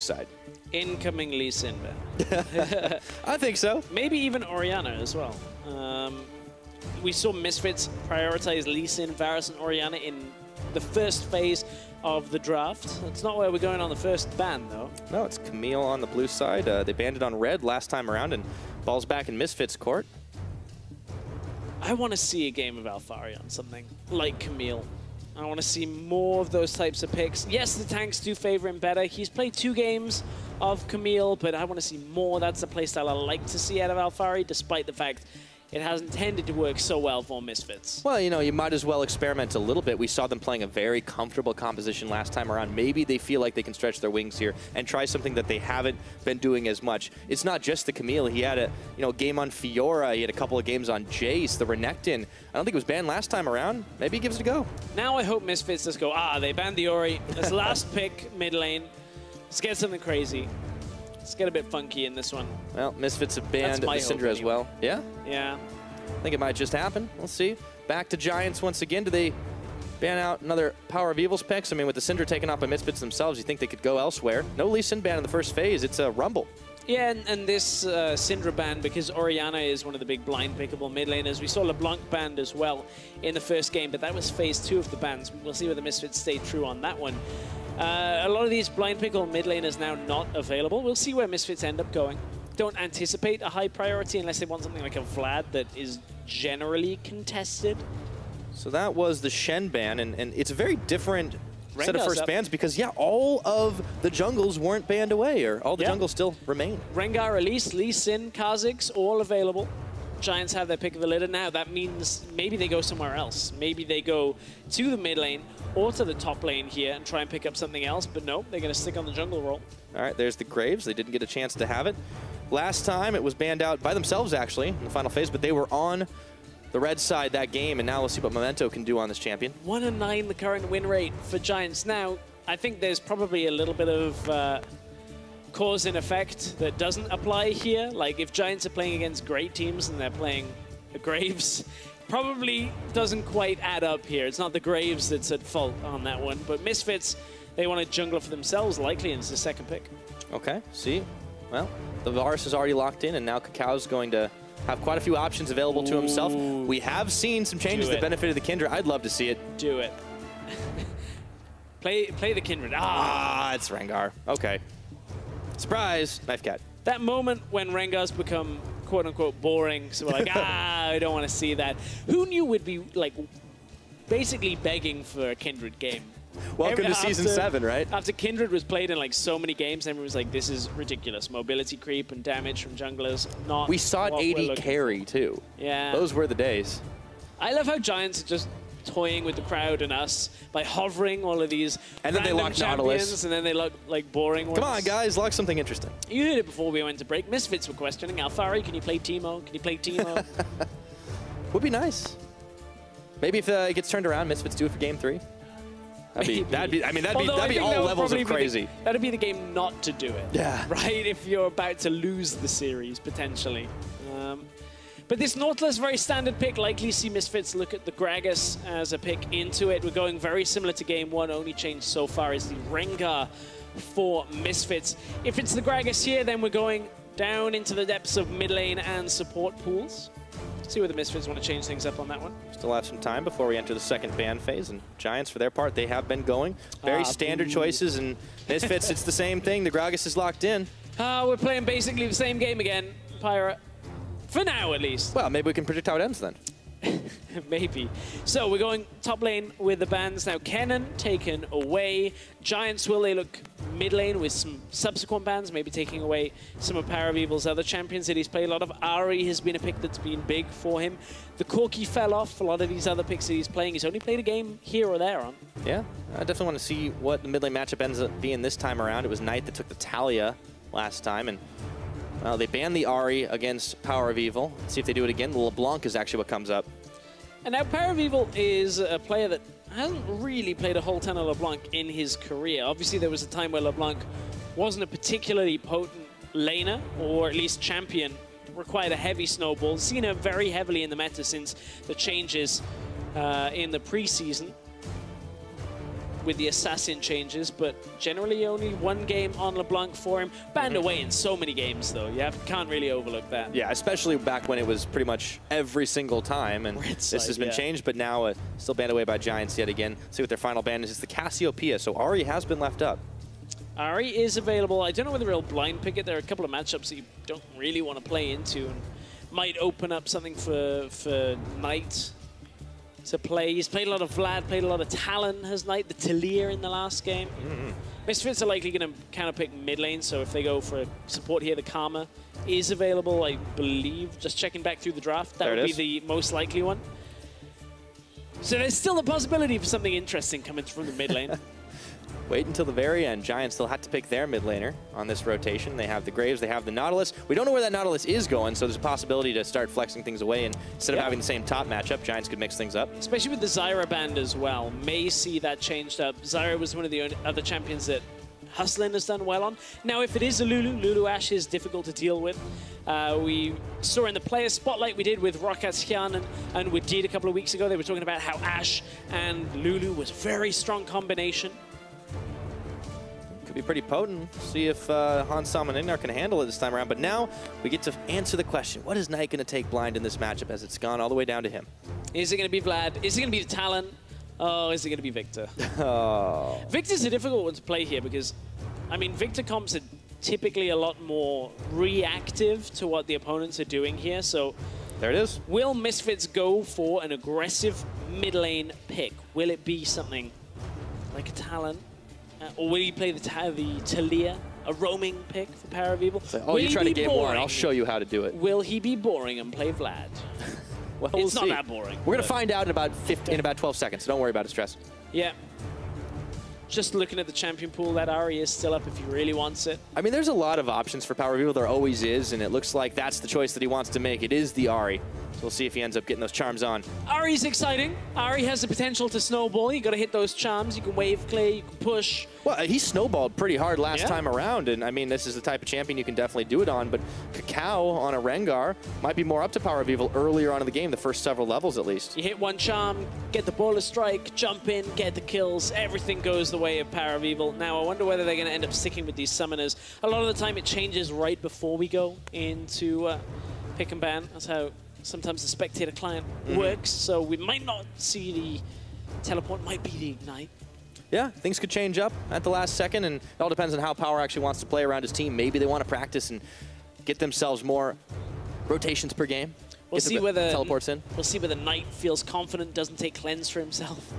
side. Incoming Lee Sin ban. I think so. Maybe even Orianna as well. We saw Misfits prioritize Lee Sin, Varus, and Orianna in the first phase of the draft. That's not where we're going on the first ban, though. No, it's Camille on the blue side. They banned it on red last time around, and ball's back in Misfits court. I want to see a game of Alphari on something like Camille. I want to see more of those types of picks. Yes, the tanks do favor him better. He's played 2 games of Camille, but I want to see more. That's the playstyle I like to see out of Alphari, despite the fact it hasn't tended to work so well for Misfits. Well, you know, you might as well experiment a little bit. We saw them playing a very comfortable composition last time around. Maybe they feel like they can stretch their wings here and try something that they haven't been doing as much. It's not just the Camille. He had a game on Fiora. He had a couple of games on Jace, the Renekton. I don't think it was banned last time around. Maybe he gives it a go. Now I hope Misfits just go, they banned the Ori. This last pick, mid lane. Let's get something crazy. Let's get a bit funky in this one. Well, Misfits have banned the Syndra as well. Yeah? Yeah. I think it might just happen. We'll see. Back to Giants once again. Do they ban out another PowerOfEvil's picks? I mean, with the Syndra taken off by Misfits themselves, you think they could go elsewhere. No Lee Sin ban in the first phase. It's a Rumble. Yeah, and this Syndra ban, because Orianna is one of the big blind pickable mid laners. We saw LeBlanc banned as well in the first game, but that was phase 2 of the bans. We'll see whether Misfits stay true on that one. A lot of these blind pickable mid laners now not available. We'll see where Misfits end up going. Don't anticipate a high priority unless they want something like a Vlad that is generally contested. So that was the Shen ban, and it's a very different set of first up. bans because, yeah, all of the jungles weren't banned away, or all the jungles still remain. Rengar released, Lee Sin, Kha'Zix, all available. Giants have their pick of the litter now. That means maybe they go somewhere else. Maybe they go to the mid lane or to the top lane here and try and pick up something else, but no, they're going to stick on the jungle role. All right, there's the Graves. They didn't get a chance to have it. Last time, it was banned out by themselves, actually, in the final phase, but they were on the red side that game, and now we'll see what Memento can do on this champion. 1-9 the current win rate for Giants. Now, I think there's probably a little bit of cause and effect that doesn't apply here. Like, if Giants are playing against great teams and they're playing the Graves, probably doesn't quite add up here. It's not the Graves that's at fault on that one, but Misfits, they want to jungler for themselves, likely, and it's the second pick. Okay, see. Well, the Varus is already locked in, and now KaKAO's going to have quite a few options available to himself. We have seen some changes that benefited the Kindred. I'd love to see it. Do it. play the Kindred. It's Rengar. Okay. Surprise. Knife cat. That moment when Rengar's become quote-unquote boring, so we're like, I don't want to see that. Who knew we'd be, like, basically begging for a Kindred game? Welcome to Season 7, right? After Kindred was played in like so many games, everyone was like, this is ridiculous. Mobility creep and damage from junglers, not We saw it AD carry, too. Yeah. Those were the days. I love how Giants are just toying with the crowd and us by hovering all of these and then they lock Nautilus. And then they look like boring ones. Come on, guys, lock something interesting. You heard it before we went to break. Misfits were questioning, Alphari, can you play Teemo? Can you play Teemo? Would be nice. Maybe if it gets turned around, Misfits do it for Game 3. That'd be all levels of crazy. That'd be the game not to do it. Yeah. Right? If you're about to lose the series, potentially. But this Nautilus, very standard pick. Likely see Misfits look at the Gragas as a pick into it. We're going very similar to Game 1. Only change so far is the Rengar for Misfits. If it's the Gragas here, then we're going down into the depths of mid lane and support pools. See where the Misfits want to change things up on that one. Still have some time before we enter the second ban phase, and Giants, for their part, they have been going. Very standard choices, and Misfits, it's the same thing. The Gragas is locked in. We're playing basically the same game again, Pyra. For now, at least. Well, maybe we can predict how it ends then. Maybe. So we're going top lane with the bans now. Kennen taken away. Giants, will they look mid lane with some subsequent bans, maybe taking away some of PowerOfEvil's other champions that he's played a lot of. Ahri has been a pick that's been big for him. The Corki fell off. A lot of these other picks that he's playing, he's only played a game here or there on. Yeah, I definitely want to see what the mid lane matchup ends up being this time around. It was Knight that took the Talia last time, and they banned the Ahri against PowerOfEvil. Let's see if they do it again. The LeBlanc is actually what comes up. And now PowerOfEvil is a player that hasn't really played a whole ton of LeBlanc in his career. Obviously, there was a time where LeBlanc wasn't a particularly potent laner, or at least champion, required a heavy snowball. Seen him very heavily in the meta since the changes in the preseason. with the assassin changes, but generally only one game on LeBlanc for him. Banned away in so many games, though. You can't really overlook that. Yeah, especially back when it was pretty much every single time, and this has been changed, but now still banned away by Giants yet again. See what their final ban is. It's the Cassiopeia, so Ahri has been left up. Ahri is available. I don't know whether he'll blind pick it. There are a couple of matchups that you don't really want to play into, and might open up something for Knight to play. He's played a lot of Vlad, played a lot of Talon as Knight, the Talir in the last game. Misfits are likely going to counter-pick mid lane, so if they go for support here, the Karma is available, I believe. Just checking back through the draft, that would be the most likely one. So there's still the possibility for something interesting coming from the mid lane. Wait until the very end. Giants still had to pick their mid laner on this rotation. They have the Graves, they have the Nautilus. We don't know where that Nautilus is going, so there's a possibility to start flexing things away, and instead of having the same top matchup, Giants could mix things up. Especially with the Zyra band as well. May see that changed up. Zyra was one of the other champions that Hustlin has done well on. Now, if it is a Lulu AShe is difficult to deal with. We saw in the player spotlight we did with Rockatskian and we did a couple of weeks ago, they were talking about how AShe and Lulu was a very strong combination. Could be pretty potent. See if Hansam and IgNar can handle it this time around. But now we get to answer the question. What is Knight going to take blind in this matchup as it's gone all the way down to him? Is it going to be Vlad? Is it going to be Talon? Oh, is it going to be Viktor? Oh. Viktor's a difficult one to play here because, I mean, Viktor comps are typically a lot more reactive to what the opponents are doing here. So there it is. Will Misfits go for an aggressive mid lane pick? Will it be something like a Talon? Or will he play the Talia, a roaming pick for PowerOfEvil? So, oh, you try to game war, and I'll show you how to do it. Will he be boring and play Vlad? Well, it's not that boring. We're going to find out in about 12 seconds, so don't worry about it, Stress. Yeah. Just looking at the champion pool, that Ahri is still up if he really wants it. I mean, there's a lot of options for PowerOfEvil. There always is, and it looks like that's the choice that he wants to make. It is the Ahri. So we'll see if he ends up getting those charms on. Ahri's exciting. Ahri has the potential to snowball. You got to hit those charms. You can wave clay, you can push. Well, he snowballed pretty hard last time around, and I mean, this is the type of champion you can definitely do it on, but KaKAO on a Rengar might be more up to PowerOfEvil earlier on in the game, the first several levels at least. You hit one charm, get the Boulder Strike, jump in, get the kills, everything goes the way of PowerOfEvil. Now, I wonder whether they're going to end up sticking with these summoners. A lot of the time, it changes right before we go into pick and ban. That's how sometimes the spectator client works, so we might not see the teleport, might be the ignite. Yeah, things could change up at the last second, and it all depends on how Power actually wants to play around his team. Maybe they want to practice and get themselves more rotations per game. We'll see whether teleports in. We'll see whether Knight feels confident, doesn't take cleanse for himself.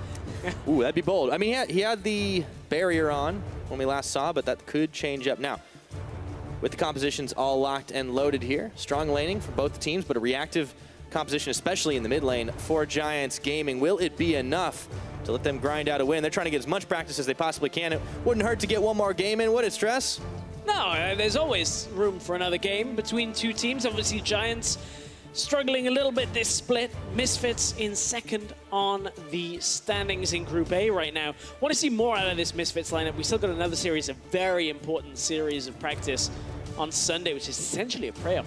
Ooh, that'd be bold. I mean, he had the barrier on when we last saw, but that could change up now. With the compositions all locked and loaded here, strong laning for both teams, but a reactive composition, especially in the mid lane for Giants Gaming. Will it be enough to let them grind out a win? They're trying to get as much practice as they possibly can. It wouldn't hurt to get one more game in, would it, Stress? No, there's always room for another game between two teams. Obviously, Giants struggling a little bit this split. Misfits in second on the standings in Group A right now. Want to see more out of this Misfits lineup. We still got another series, a very important series of practice on Sunday, which is essentially a playoff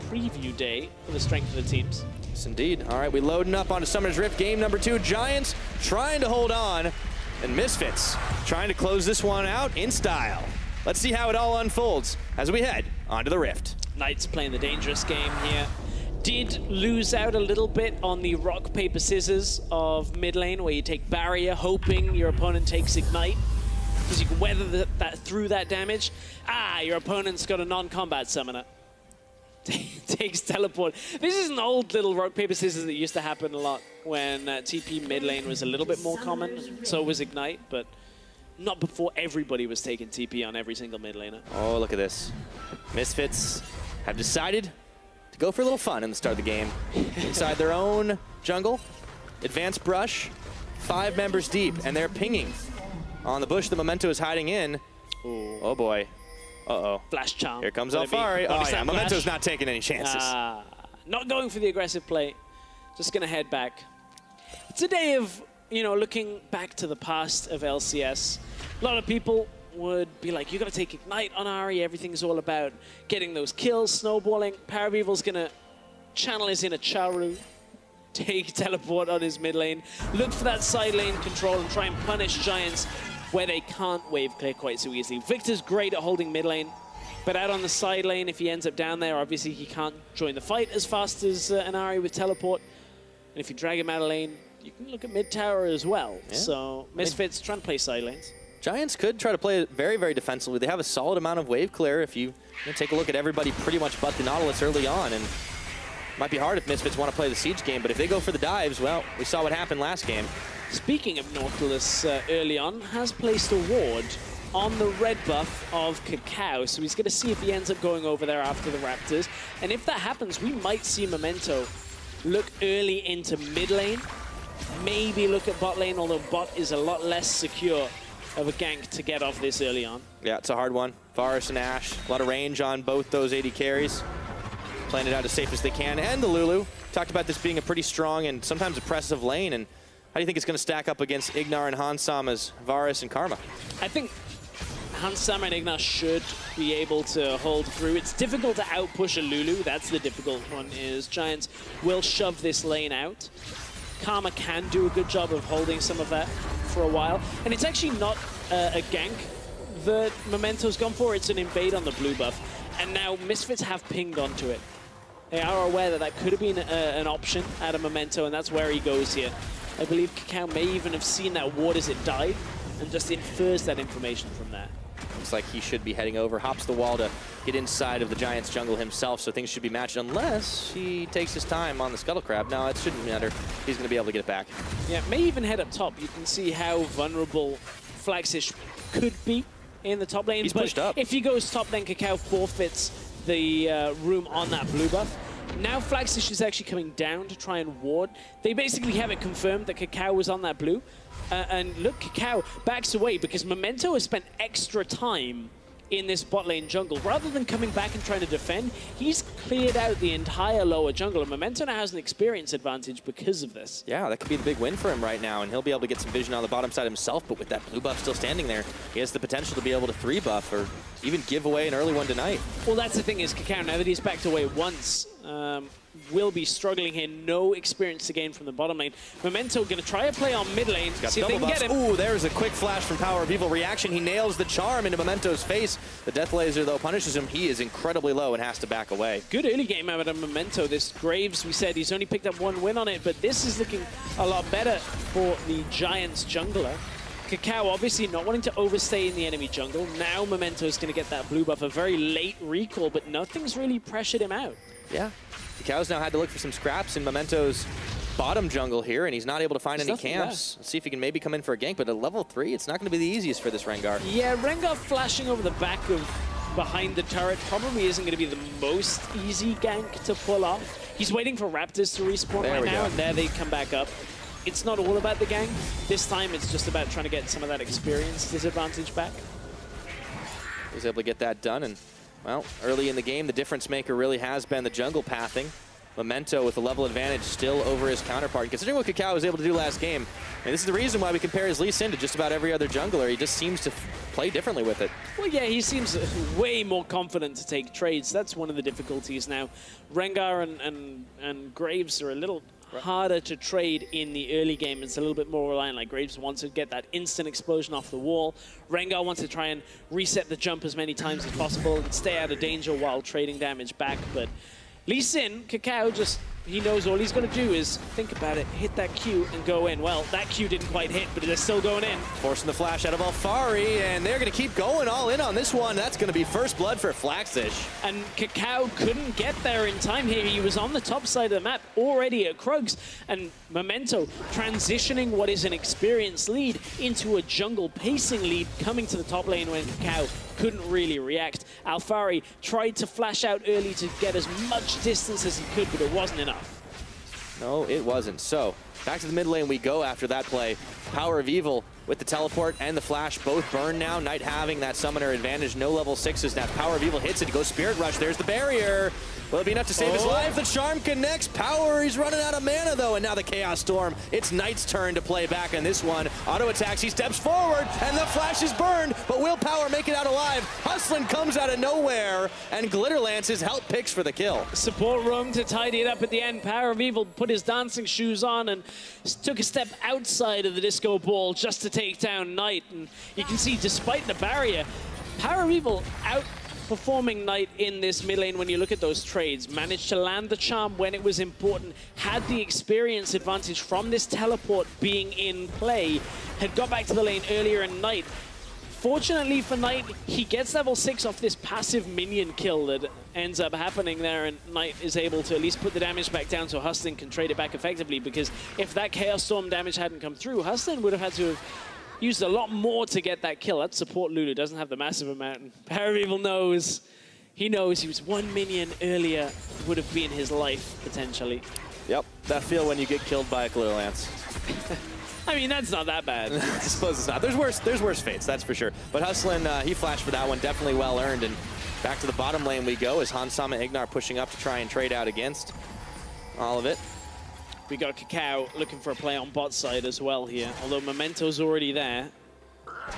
preview day for the strength of the teams. Yes, indeed. All right, we loading up onto Summoner's Rift, game number 2. Giants trying to hold on, and Misfits trying to close this one out in style. Let's see how it all unfolds as we head onto the Rift. Knight's playing the dangerous game here. Did lose out a little bit on the rock, paper, scissors of mid lane, where you take barrier, hoping your opponent takes ignite, because you can weather through that damage. Ah, your opponent's got a non-combat summoner. Takes teleport. This is an old little rock, paper, scissors that used to happen a lot when TP mid lane was a little bit more common. So was ignite, but not before everybody was taking TP on every single mid laner. Oh, look at this. Misfits have decided to go for a little fun in the start of the game. Inside their own jungle, advanced brush, 5 members deep, and they're pinging on the bush the Memento is hiding in. Ooh. Oh boy. Uh-oh. Flash charm. Here comes Alphari. Oh yeah, Memento's not taking any chances. Not going for the aggressive play. Just gonna head back. It's a day of, you know, looking back to the past of LCS. A lot of people would be like, you gotta take Ignite on Ahri. Everything's all about getting those kills, snowballing. PowerOfEvil's gonna channel his inner Charu, take teleport on his mid lane, look for that side lane control and try and punish Giants where they can't wave clear quite so easily. Viktor's great at holding mid lane, but out on the side lane, if he ends up down there, obviously he can't join the fight as fast as an ahri with teleport. And if you drag him out of lane, you can look at mid tower as well. Yeah. So Misfits trying to play side lanes. Giants could try to play it very, very defensively. They have a solid amount of wave clear if you take a look at everybody pretty much but the Nautilus early on. And it might be hard if Misfits want to play the siege game, but if they go for the dives, well, we saw what happened last game. Speaking of Nautilus, early on, has placed a ward on the red buff of KaKAO, so he's going to see if he ends up going over there after the Raptors. And if that happens, we might see Memento look early into mid lane, maybe look at bot lane, although bot is a lot less secure of a gank to get off this early on. Yeah, it's a hard one. Varus and Ashe, a lot of range on both those AD carries. Playing it out as safe as they can. And the Lulu. Talked about this being a pretty strong and sometimes oppressive lane. And how do you think it's going to stack up against IgNar and Hansama's Varus and Karma? I think Hansama and IgNar should be able to hold through. It's difficult to outpush a Lulu. That's the difficult one, is Giants will shove this lane out. Karma can do a good job of holding some of that for a while. And it's actually not a gank that Memento's gone for. It's an invade on the blue buff. And now Misfits have pinged onto it. They are aware that that could have been an option out of Memento, and that's where he goes here. I believe KaKAO may even have seen that ward as it died and just infers that information from that. Looks like he should be heading over, hops the wall to get inside of the Giants' jungle himself, so things should be matched unless he takes his time on the Scuttle Crab. No, it shouldn't matter. He's going to be able to get it back. Yeah, may even head up top. You can see how vulnerable Flaxxish could be in the top lane. He's pushed up. If he goes top, then KaKAO forfeits the room on that blue buff. Now Flaxxish is actually coming down to try and ward. They basically have it confirmed that KaKAO was on that blue. And look, KaKAO backs away because Memento has spent extra time in this bot lane jungle. Rather than coming back and trying to defend, he's cleared out the entire lower jungle. And Memento now has an experience advantage because of this. Yeah, that could be the big win for him right now. And he'll be able to get some vision on the bottom side himself. But with that blue buff still standing there, he has the potential to be able to 3-buff or even give away an early one tonight. Well, that's the thing is KaKAO, now that he's backed away once, will be struggling here. No experience to gain from the bottom lane. Memento going to try a play on mid lane. See if they can get him. Ooh, there's a quick flash from PowerOfEvil reaction. He nails the charm into Memento's face. The Death Laser, though, punishes him. He is incredibly low and has to back away. Good early game out of Memento. This Graves, we said he's only picked up one win on it, but this is looking a lot better for the Giants jungler. KaKAO obviously not wanting to overstay in the enemy jungle. Now Memento's going to get that blue buff, a very late recall, but nothing's really pressured him out. Yeah. KaKAO's now had to look for some scraps in Memento's bottom jungle here, and he's not able to find any camps. Let's see if he can maybe come in for a gank, but at level 3, it's not going to be the easiest for this Rengar. Yeah, Rengar flashing over the back of behind the turret probably isn't going to be the most easy gank to pull off. He's waiting for Raptors to respawn right now, and there they come back up. It's not all about the gank. This time it's just about trying to get some of that experience disadvantage back. He was able to get that done, and well, early in the game, the difference maker really has been the jungle pathing. Memento with a level advantage still over his counterpart. And considering what KaKAO was able to do last game, and this is the reason why we compare his Lee Sin to just about every other jungler. He just seems to play differently with it. Well, yeah, he seems way more confident to take trades. That's one of the difficulties now. Rengar and Graves are a little harder to trade in the early game. It's a little bit more reliant. Like Graves wants to get that instant explosion off the wall. Rengar wants to try and reset the jump as many times as possible and stay out of danger while trading damage back. But Lee Sin, KaKAO, just, he knows all he's going to do is think about it, hit that Q and go in. Well, that Q didn't quite hit, but they're still going in. Forcing the flash out of Alphari, and they're going to keep going all in on this one. That's going to be first blood for Flaxxish. And KaKAO couldn't get there in time here. He was on the top side of the map already at Krugs, and Memento transitioning what is an experienced lead into a jungle pacing lead, coming to the top lane when KaKAO couldn't really react. Alphari tried to flash out early to get as much distance as he could, but it wasn't enough. No, it wasn't. So Back to the mid lane we go after that play. PowerOfEvil with the teleport and the flash both burn now. Knight having that summoner advantage. No level 6s now. PowerOfEvil hits it. He goes Spirit Rush. There's the barrier. Will it be enough to save his life? The charm connects. Power, he's running out of mana though. And now the Chaos Storm. It's Knight's turn to play back on this one. Auto attacks. He steps forward and the flash is burned. But will Power make it out alive? Hustlin comes out of nowhere and Glitterlance's help picks for the kill. Support room to tidy it up at the end. PowerOfEvil put his dancing shoes on and took a step outside of the disco ball just to take down Knight. And you can see, despite the barrier, PowerOfEvil outperforming Knight in this mid lane when you look at those trades. Managed to land the charm when it was important, had the experience advantage from this teleport being in play, had got back to the lane earlier in Knight. Fortunately for Knight, he gets level 6 off this passive minion kill that ends up happening there, and Knight is able to at least put the damage back down so Hustlin can trade it back effectively, because if that Chaos Storm damage hadn't come through, Hustlin would have had to have used a lot more to get that kill. That support Lulu doesn't have the massive amount, and PowerOfEvil knows. He knows he was one minion earlier, would have been his life, potentially. Yep, that feel when you get killed by a Glitterlance. I mean, that's not that bad. I suppose it's not. There's worse fates, that's for sure. But Hustlin, he flashed for that one, definitely well earned. And back to the bottom lane we go as Hansama IgNar pushing up to try and trade out against all of it. We got KaKAO looking for a play on bot side as well here, although Memento's already there.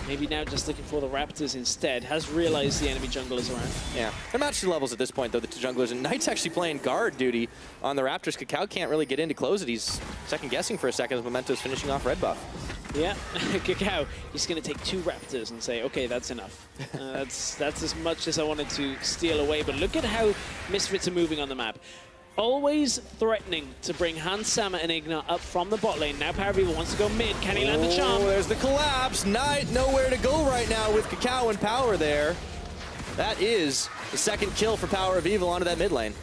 Maybe now just looking for the Raptors instead. Has realized the enemy jungle is around. Yeah, they're matched to levels at this point, though, the two junglers. And Knight's actually playing guard duty on the Raptors. KaKAO can't really get in to close it. He's second-guessing for a second as Memento's finishing off red buff. Yeah, KaKAO, he's going to take 2 Raptors and say, okay, that's enough. That's as much as I wanted to steal away. But look at how Misfits are moving on the map. Always threatening to bring Hansama and IgNar up from the bot lane. Now PowerOfEvil wants to go mid. Can he land the charm? There's the collapse. Knight nowhere to go right now with KaKAO and Power there. That is the second kill for PowerOfEvil onto that mid lane.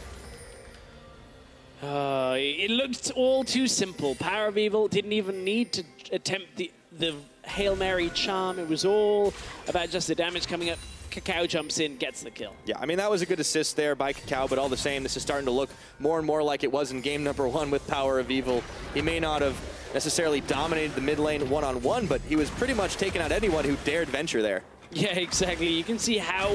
It looked all too simple. PowerOfEvil didn't even need to attempt the Hail Mary charm. It was all about just the damage coming up. KaKAO jumps in, gets the kill. Yeah, I mean, that was a good assist there by KaKAO, but all the same, this is starting to look more and more like it was in game number 1 with PowerOfEvil. He may not have necessarily dominated the mid lane one-on-one, but he was pretty much taking out anyone who dared venture there. Yeah, exactly. You can see how,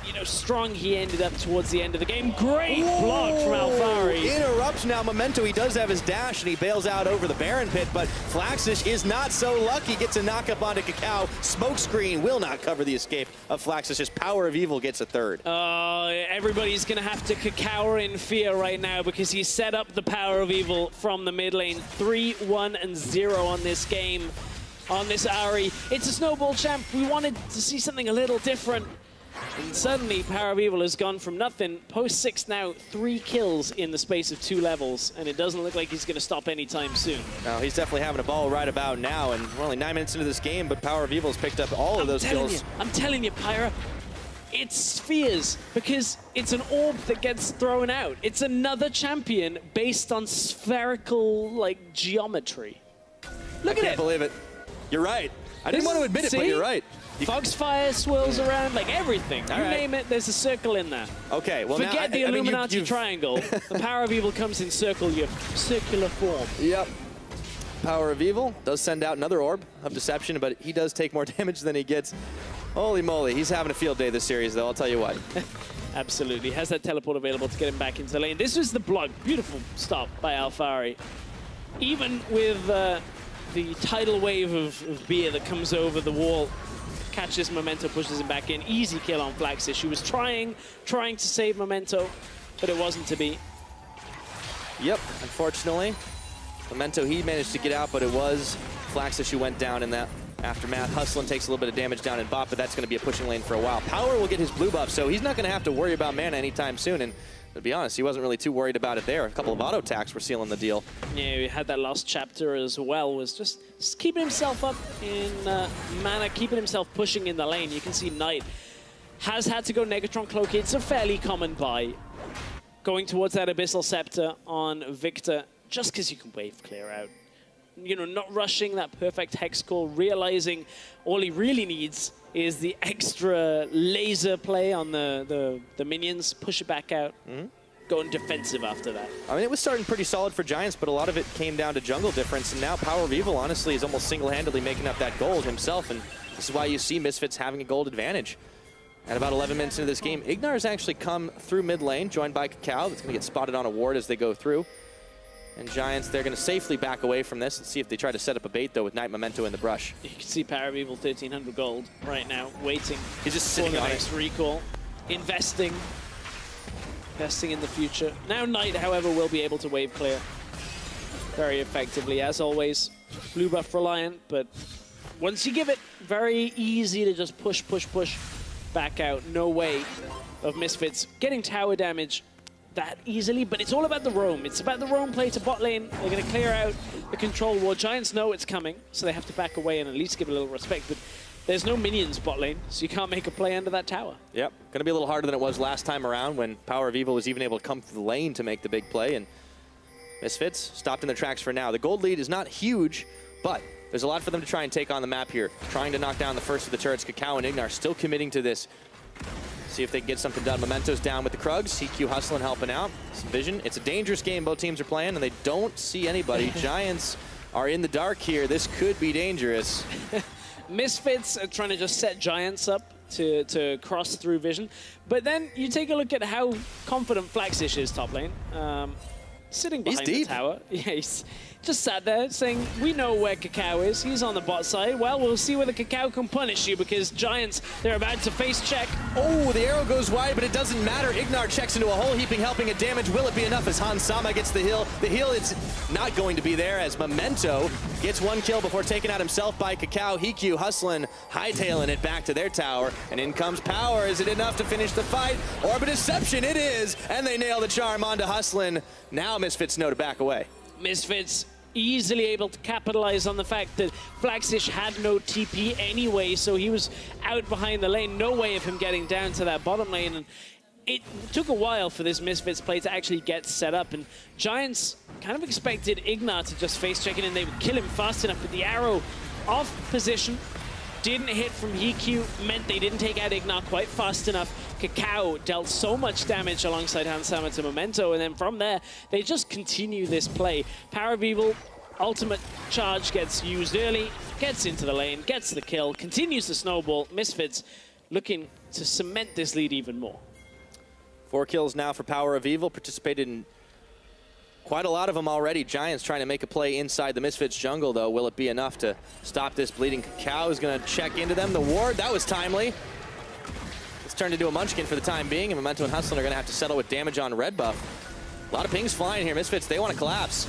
you know, strong he ended up towards the end of the game. Great block from Alphari. Interrupts now Memento. He does have his dash, and he bails out over the Baron pit, but Flaxxish is not so lucky. Gets a knock up onto KaKAO. Smokescreen will not cover the escape of Flaxxish as PowerOfEvil gets a third. Everybody's going to have to KaKAO in fear right now because he set up the PowerOfEvil from the mid lane. 3-1-0 on this game, on this Ahri. It's a snowball champ. We wanted to see something a little different. And suddenly, PowerOfEvil has gone from nothing. Post 6 now, 3 kills in the space of 2 levels, and it doesn't look like he's going to stop anytime soon. No, he's definitely having a ball right about now, and we're only 9 minutes into this game, but PowerOfEvil has picked up all of those kills. I'm telling you, Pyra, it's spheres, because it's an orb that gets thrown out. It's another champion based on spherical, like, geometry. Look at it. I can't believe it. You're right. I didn't want to admit it, but you're right. Foxfire swirls around, like everything. You name it, there's a circle in there. Okay, well forget the Illuminati triangle. The PowerOfEvil comes in circular form. Yep. PowerOfEvil does send out another orb of deception, but he does take more damage than he gets. Holy moly, he's having a field day this series, though, I'll tell you what. Absolutely, has that teleport available to get him back into the lane. This was the block. Beautiful stop by Alphari. Even with the tidal wave of beer that comes over the wall, catches Memento, pushes him back in. Easy kill on Flaxxish. He was trying to save Memento, but it wasn't to be. Yep, unfortunately. Memento, he managed to get out, but it was Flaxxish who went down in that aftermath. Hustlin takes a little bit of damage down in bot, but that's going to be a pushing lane for a while. Power will get his blue buff, so he's not going to have to worry about mana anytime soon. And to be honest, he wasn't really too worried about it there. A couple of auto attacks were sealing the deal. Yeah, we had that last chapter as well, was just keeping himself up in mana, keeping himself pushing in the lane. You can see Knight has had to go Negatron Cloak. It's a fairly common buy. Going towards that Abyssal Scepter on Viktor, just because you can wave clear out. You know, not rushing that perfect Hex call, realizing all he really needs is the extra laser play on the minions, push it back out, going defensive after that. I mean, it was starting pretty solid for Giants, but a lot of it came down to jungle difference, and now PowerOfEvil, honestly, is almost single-handedly making up that gold himself, and this is why you see Misfits having a gold advantage. At about 11 minutes into this game, IgNar has actually come through mid lane, joined by KaKAO. That's going to get spotted on a ward as they go through. And Giants, they're going to safely back away from this. Let's see if they try to set up a bait, though, with Night Memento in the brush. You can see PowerOfEvil 1,300 gold right now, waiting. He's just sitting on next recall, investing in the future. Now Knight, however, will be able to wave clear very effectively, as always. Blue buff reliant, but once you give it, very easy to just push back out. No way of Misfits getting tower damage that easily, but it's all about the roam. It's about the roam play to bot lane. They're going to clear out the control ward. Giants know it's coming, so they have to back away and at least give it a little respect, but there's no minions bot lane, so you can't make a play under that tower. Yep, going to be a little harder than it was last time around when PowerOfEvil was even able to come through the lane to make the big play, and Misfits stopped in their tracks for now. The gold lead is not huge, but there's a lot for them to try and take on the map here. Trying to knock down the first of the turrets. KaKAO and IgNar still committing to this. See if they can get something done. Memento's down with the Krugs. HeaQ Hustlin helping out. Some vision. It's a dangerous game both teams are playing, and they don't see anybody. Giants are in the dark here. This could be dangerous. Misfits are trying to just set Giants up to cross through vision. But then you take a look at how confident Flaxxish is top lane. Sitting behind the tower. Yeah, he's just sat there saying, we know where KaKAO is. He's on the bot side. Well, we'll see whether KaKAO can punish you, because Giants, they're about to face check. Oh, the arrow goes wide, but it doesn't matter. IgNar checks into a hole, heaping, helping it damage. Will it be enough as Hansama gets the heal? The heal is not going to be there as Memento gets one kill before taken out himself by KaKAO. HeaQ Hustlin hightailing it back to their tower, and in comes Power. Is it enough to finish the fight? Orb of Deception, it is, and they nail the charm onto Hustlin. Now Misfits know to back away. Misfits easily able to capitalize on the fact that Flaxxish had no TP anyway, so he was out behind the lane. No way of him getting down to that bottom lane, and it took a while for this Misfits play to actually get set up, and Giants kind of expected IgNar to just face check in and they would kill him fast enough, but the arrow off position didn't hit from HeaQ, meant they didn't take out IgNar quite fast enough. KaKAO dealt so much damage alongside Hansama to Memento, and then from there, they just continue this play. PowerOfEvil, ultimate charge gets used early, gets into the lane, gets the kill, continues to snowball. Misfits looking to cement this lead even more. 4 kills now for PowerOfEvil, participated in quite a lot of them already. Giants trying to make a play inside the Misfits jungle, though. Will it be enough to stop this bleeding? KaKAO is going to check into them. The ward, that was timely. It's turned into a munchkin for the time being, and Memento and Hustlin are going to have to settle with damage on red buff. A lot of pings flying here. Misfits, they want to collapse.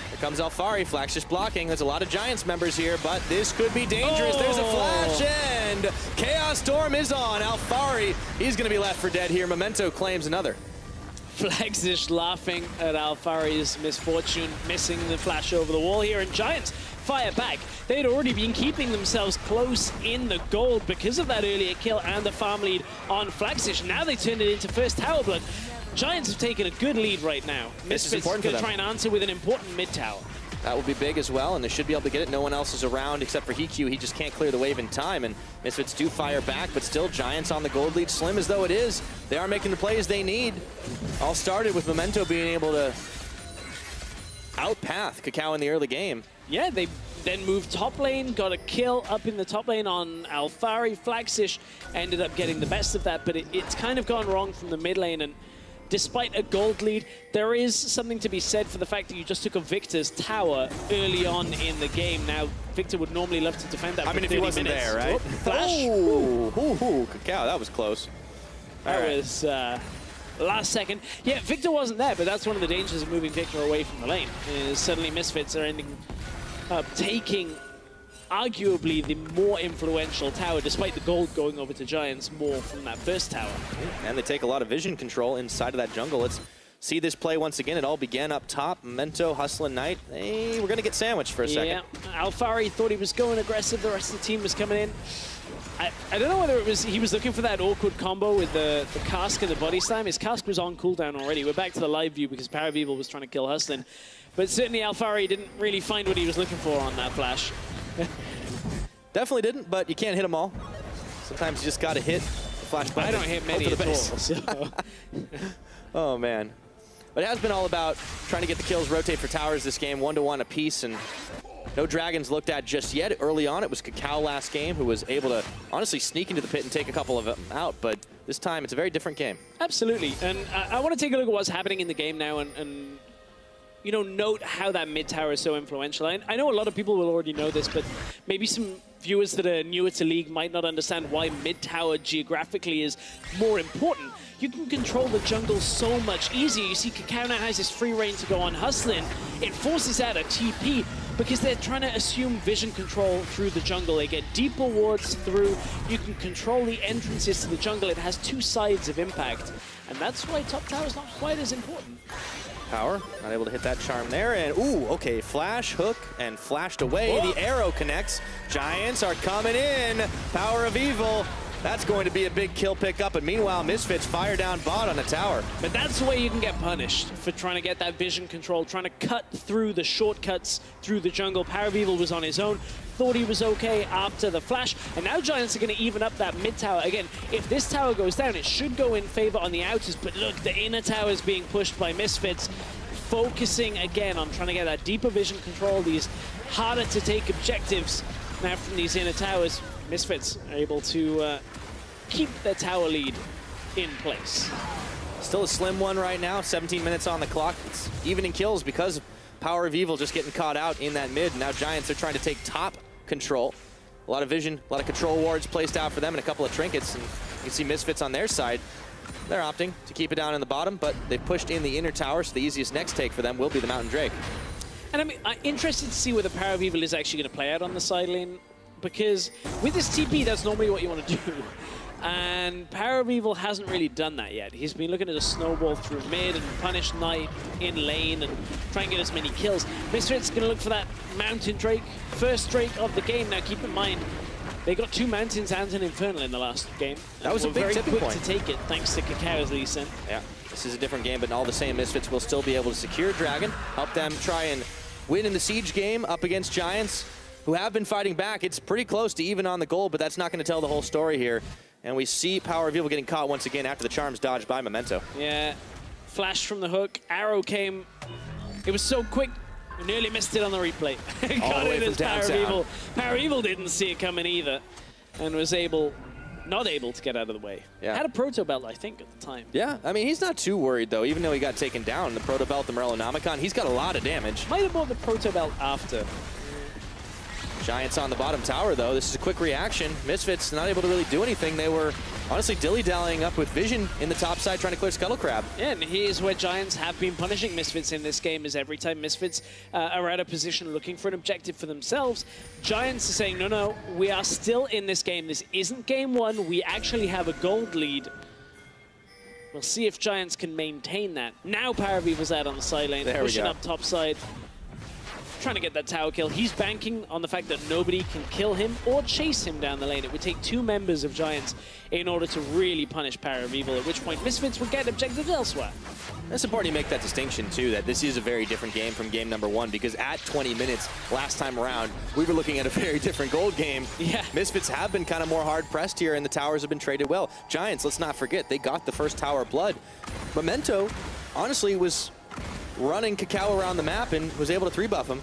Here comes Alphari. Flaxxish blocking. There's a lot of Giants members here, but this could be dangerous. There's a flash, and Chaos Storm is on. Alphari, he's going to be left for dead here. Memento claims another. Flaxxish laughing at Alphari's misfortune, missing the flash over the wall here, and Giants fire back. They had already been keeping themselves close in the gold because of that earlier kill and the farm lead on Flaxxish. Now they turned it into first tower blood. Giants have taken a good lead right now. Misfits going to try and answer with an important mid tower. That will be big as well, and they should be able to get it. No one else is around except for HeaQ. He just can't clear the wave in time, and Misfits do fire back, but still Giants on the gold lead. Slim as though it is, they are making the plays they need. All started with Memento being able to outpath KaKAO in the early game. Yeah, they then moved top lane, got a kill up in the top lane on Alphari. Flaxxish ended up getting the best of that, but it's kind of gone wrong from the mid lane, and despite a gold lead, there is something to be said for the fact that you just took a Victor's tower early on in the game. Now, Viktor would normally love to defend that for 30 minutes. If he wasn't there, right? Flash. Ooh, KaKAO, that was close. That was last second. Yeah, Viktor wasn't there, but that's one of the dangers of moving Viktor away from the lane. Is suddenly Misfits are ending up taking arguably the more influential tower, despite the gold going over to Giants more from that first tower. And they take a lot of vision control inside of that jungle. Let's see this play once again. It all began up top. Memento, Hustlin, Knight. Hey, we're going to get sandwiched for a second. Yeah, Alphari thought he was going aggressive. The rest of the team was coming in. I don't know whether it was he was looking for that awkward combo with the cask and the body slam. His cask was on cooldown already. We're back to the live view because PowerOfEvil was trying to kill Hustlin. But certainly Alphari didn't really find what he was looking for on that flash. Definitely didn't, but you can't hit them all. Sometimes you just got to hit the flash button. I don't hit many at all. So. Oh, man. But it has been all about trying to get the kills, rotate for towers this game, 1-to-1 apiece, and no dragons looked at just yet. Early on, it was KaKAO last game who was able to honestly sneak into the pit and take a couple of them out, but this time it's a very different game. Absolutely, and I want to take a look at what's happening in the game now and you know, note how that mid tower is so influential. I know a lot of people will already know this, but maybe some viewers that are newer to League might not understand why mid tower geographically is more important. You can control the jungle so much easier. You see KaKAO now has this free reign to go on Hustlin. It forces out a TP because they're trying to assume vision control through the jungle. They get deeper wards through. You can control the entrances to the jungle. It has two sides of impact. And that's why top tower is not quite as important. Power, not able to hit that charm there, and ooh, okay, flash, hook, and flashed away. Whoa. The arrow connects. Giants are coming in. PowerOfEvil, that's going to be a big kill pickup, and meanwhile, Misfits fire down bot on the tower. But that's the way you can get punished for trying to get that vision control, trying to cut through the shortcuts through the jungle. PowerOfEvil was on his own, thought he was okay after the flash, and now Giants are going to even up that mid tower. Again, if this tower goes down, it should go in favor on the outers, but look, the inner tower is being pushed by Misfits, focusing again on trying to get that deeper vision control, these harder to take objectives now from these inner towers. Misfits are able to keep their tower lead in place. Still a slim one right now, 17 minutes on the clock. It's even in kills because PowerOfEvil just getting caught out in that mid. Now Giants are trying to take top control. A lot of vision, a lot of control wards placed out for them and a couple of trinkets. And you can see Misfits on their side. They're opting to keep it down in the bottom, but they've pushed in the inner tower, so the easiest next take for them will be the Mountain Drake. And I mean, I'm interested to see whether PowerOfEvil is actually going to play out on the side lane, because with this TP, that's normally what you want to do. And PowerOfEvil hasn't really done that yet. He's been looking at a snowball through mid and punish Knight in lane and try and get as many kills. Misfits going to look for that Mountain Drake, first Drake of the game. Now keep in mind, they got 2 Mountains and an Infernal in the last game. That was a big tipping point. Very quick to take it, thanks to KaKAO's lead cent. Yeah, this is a different game, but all the same, Misfits will still be able to secure Dragon, help them try and win in the Siege game up against Giants, who have been fighting back. It's pretty close to even on the goal, but that's not going to tell the whole story here. And we see PowerOfEvil getting caught once again after the charms dodged by Memento. Yeah, flash from the hook, arrow came. It was so quick, we nearly missed it on the replay. Got it as PowerOfEvil. PowerOfEvil didn't see it coming either, and was not able to get out of the way. Yeah. Had a proto belt, I think, at the time. Yeah, I mean, he's not too worried, though, even though he got taken down. The proto belt, the Morellonomicon, he's got a lot of damage. Might have bought the proto belt after. Giants on the bottom tower, though. This is a quick reaction. Misfits not able to really do anything. They were honestly dilly-dallying up with vision in the top side, trying to clear Scuttle Crab. Yeah, and here's where Giants have been punishing Misfits in this game, is every time Misfits are out of position looking for an objective for themselves, Giants are saying, no, no, we are still in this game. This isn't game one. We actually have a gold lead. We'll see if Giants can maintain that. Now PowerOfEvil's out on the side lane, pushing up top side, trying to get that tower kill. He's banking on the fact that nobody can kill him or chase him down the lane. It would take 2 members of Giants in order to really punish PowerOfEvil, at which point Misfits would get objectives elsewhere. It's important to make that distinction, too, that this is a very different game from game number 1, because at 20 minutes last time around, we were looking at a very different gold game. Yeah. Misfits have been kind of more hard-pressed here, and the towers have been traded well. Giants, let's not forget, they got the first tower blood. Memento, honestly, was running KaKAO around the map and was able to 3-buff him.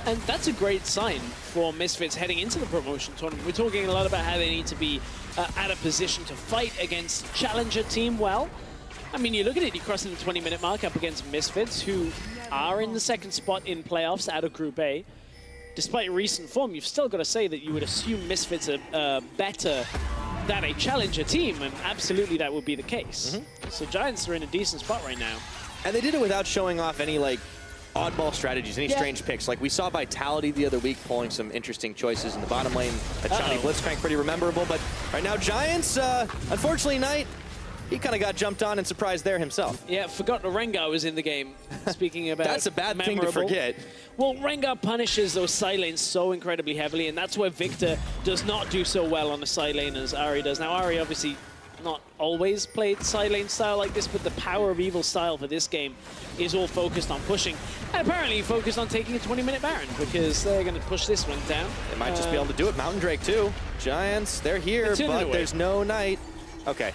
And that's a great sign for Misfits heading into the promotion tournament. We're talking a lot about how they need to be at a position to fight against Challenger team well. I mean, you look at it, you cross in the 20-minute mark up against Misfits, who are in the 2nd spot in playoffs out of Group A. Despite recent form, you've still got to say that you would assume Misfits are better than a Challenger team, and absolutely that would be the case. So Giants are in a decent spot right now. And they did it without showing off any, like, oddball strategies, any strange picks. Like, we saw Vitality the other week pulling some interesting choices in the bottom lane. A Johnny Blitzcrank, pretty memorable. But right now, Giants, unfortunately, Knight, he kind of got jumped on and surprised there himself. Yeah, forgot that Rengar was in the game. Speaking about that's a bad thing to forget. Well, Rengar punishes those side lanes so incredibly heavily, and that's where Viktor does not do so well on the side lane as Ahri does. Now, Ahri obviously not always played side lane style like this, but the PowerOfEvil style for this game is all focused on pushing, and apparently focused on taking a 20-minute Baron, because they're going to push this one down. They might just be able to do it. Mountain Drake, too. Giants, they're here, but there's no Knight. Okay.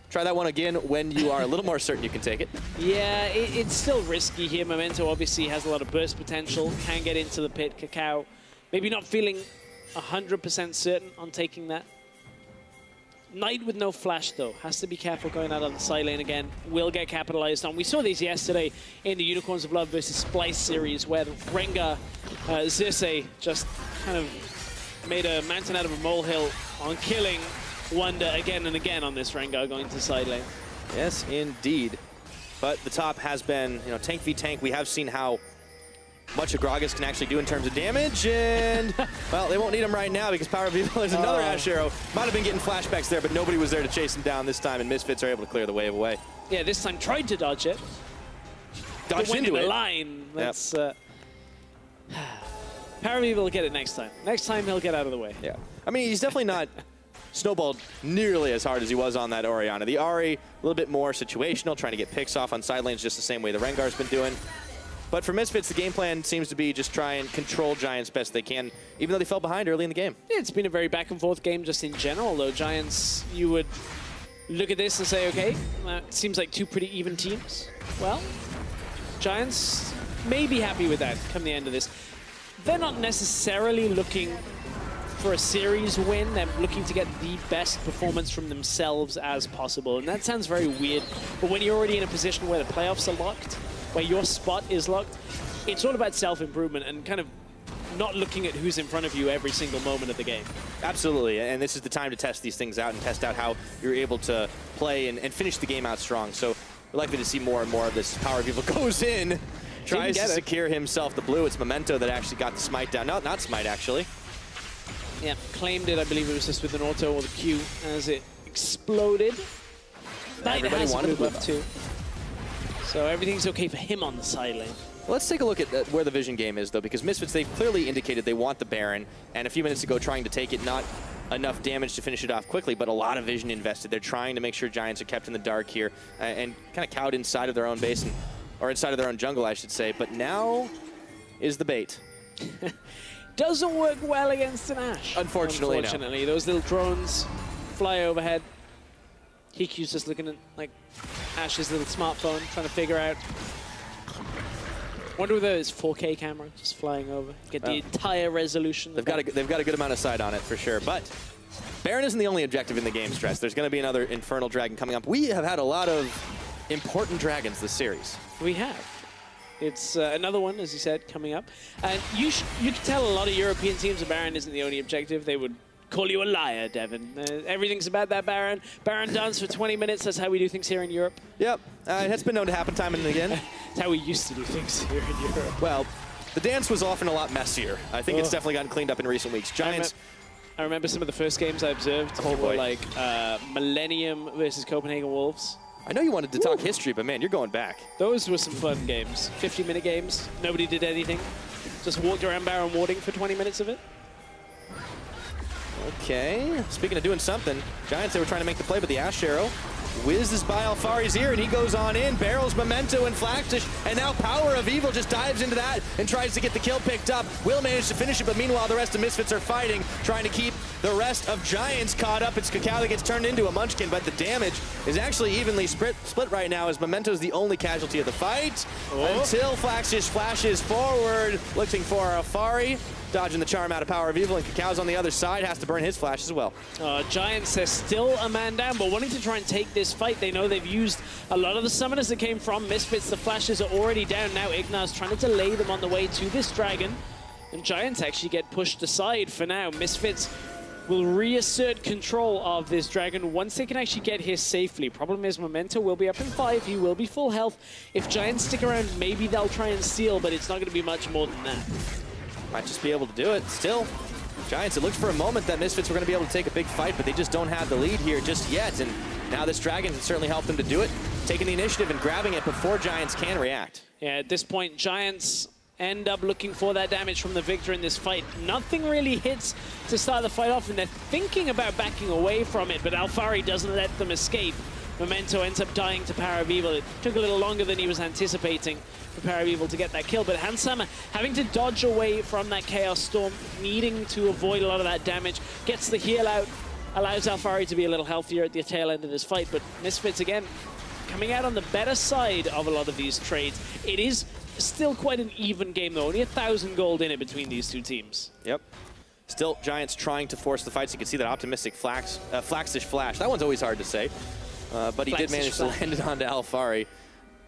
Try that one again when you are a little more certain you can take it. Yeah, it's still risky here. Memento obviously has a lot of burst potential, can get into the pit. KaKAO maybe not feeling 100% certain on taking that. Knight with no flash, though. Has to be careful going out on the side lane again. Will get capitalized on. We saw these yesterday in the Unicorns of Love versus Splice series, where Rengar, Xerxes just kind of made a mountain out of a molehill on killing Wonder again and again on this Rengar going to side lane. Yes, indeed. But the top has been, you know, tank v tank. We have seen how much a Gragas can actually do in terms of damage, and, well, they won't need him right now because PowerOfEvil is another AShe arrow. Might have been getting flashbacks there, but nobody was there to chase him down this time, and Misfits are able to clear the wave away. Yeah, this time tried to dodge it. Dodged into it. The line. Let's, PowerOfEvil will get it next time. Next time, he'll get out of the way. Yeah. I mean, he's definitely not snowballed nearly as hard as he was on that Orianna. The Ahri, a little bit more situational, trying to get picks off on side lanes just the same way the Rengar's been doing. But for Misfits, the game plan seems to be just try and control Giants best they can, even though they fell behind early in the game. Yeah, it's been a very back-and-forth game just in general, though. Giants, you would look at this and say, okay, it seems like two pretty even teams. Well, Giants may be happy with that come the end of this. They're not necessarily looking for a series win. They're looking to get the best performance from themselves as possible. And that sounds very weird, but when you're already in a position where the playoffs are locked, where your spot is locked, it's all about self-improvement and kind of not looking at who's in front of you every single moment of the game. Absolutely, and this is the time to test these things out and test out how you're able to play and finish the game out strong. So we're likely to see more and more of this. PowerOfEvil goes in, tries to secure himself the blue. It's Memento that actually got the smite down. No, not smite, actually. Yeah, claimed it. I believe it was just with an auto or the Q as it exploded. Knight has a blue buff too. So everything's okay for him on the side lane. Well, let's take a look at where the vision game is, though, because Misfits, they've clearly indicated they want the Baron, and a few minutes ago trying to take it, not enough damage to finish it off quickly, but a lot of vision invested. They're trying to make sure Giants are kept in the dark here and kind of cowed inside of their own base, or inside of their own jungle, I should say. But now is the bait. Doesn't work well against an AShe. Unfortunately, no. Those little drones fly overhead. HeaQ's just looking at like AShe's little smartphone, trying to figure out. Wonder whether it's 4K camera just flying over. Get the entire resolution. They've got a good amount of sight on it for sure. But Baron isn't the only objective in the game, Stress. There's going to be another Infernal Dragon coming up. We have had a lot of important dragons this series. We have. It's another one, as you said, coming up. And you can tell a lot of European teams that Baron isn't the only objective. They would call you a liar, Devin. Everything's about that Baron. Baron dance for 20 minutes. That's how we do things here in Europe. Yep. It's been known to happen time and again. It's how we used to do things here in Europe. Well, the dance was often a lot messier. I think it's definitely gotten cleaned up in recent weeks. Giants. I remember some of the first games I observed. Oh boy. Like Millennium versus Copenhagen Wolves. I know you wanted to talk history, but man, you're going back. Those were some fun games. 50-minute games. Nobody did anything. Just walked around Baron warding for 20 minutes of it. Okay, speaking of doing something, Giants, they were trying to make the play, but the AShe arrow whizzes by Alphari's ear, and he goes on in, barrels Memento and Flaxxish, and now PowerOfEvil just dives into that and tries to get the kill picked up. Will manage to finish it, but meanwhile, the rest of Misfits are fighting, trying to keep the rest of Giants caught up. It's KaKAO that gets turned into a munchkin, but the damage is actually evenly split right now, as Memento's the only casualty of the fight, until Flaxxish flashes forward, looking for Alphari. Dodging the charm out of PowerOfEvil, and KaKAO's on the other side, has to burn his flash as well. Giants are still a man down, but wanting to try and take this fight. They know they've used a lot of the summoners that came from Misfits. The flashes are already down now. IgNar's trying to delay them on the way to this dragon, and Giants actually get pushed aside for now. Misfits will reassert control of this dragon once they can actually get here safely. Problem is, Memento will be up in 5. He will be full health. If Giants stick around, maybe they'll try and steal, but it's not going to be much more than that. Might just be able to do it. Still, Giants, it looked for a moment that Misfits were going to be able to take a big fight, but they just don't have the lead here just yet. And now this dragon can certainly help them to do it, taking the initiative and grabbing it before Giants can react. Yeah, at this point, Giants end up looking for that damage from the Viktor in this fight. Nothing really hits to start the fight off, and they're thinking about backing away from it, but Alphari doesn't let them escape. Memento ends up dying to PowerOfEvil. It took a little longer than he was anticipating for PowerOfEvil to get that kill, but Hansama having to dodge away from that Chaos Storm, needing to avoid a lot of that damage, gets the heal out. allows Alphari to be a little healthier at the tail end of this fight. But Misfits, again, coming out on the better side of a lot of these trades. It is still quite an even game, though. Only 1,000 gold in it between these two teams. Yep. Still, Giants trying to force the fights. You can see that optimistic Flaxxish flash. That one's always hard to say. But he did manage to land it onto Alphari.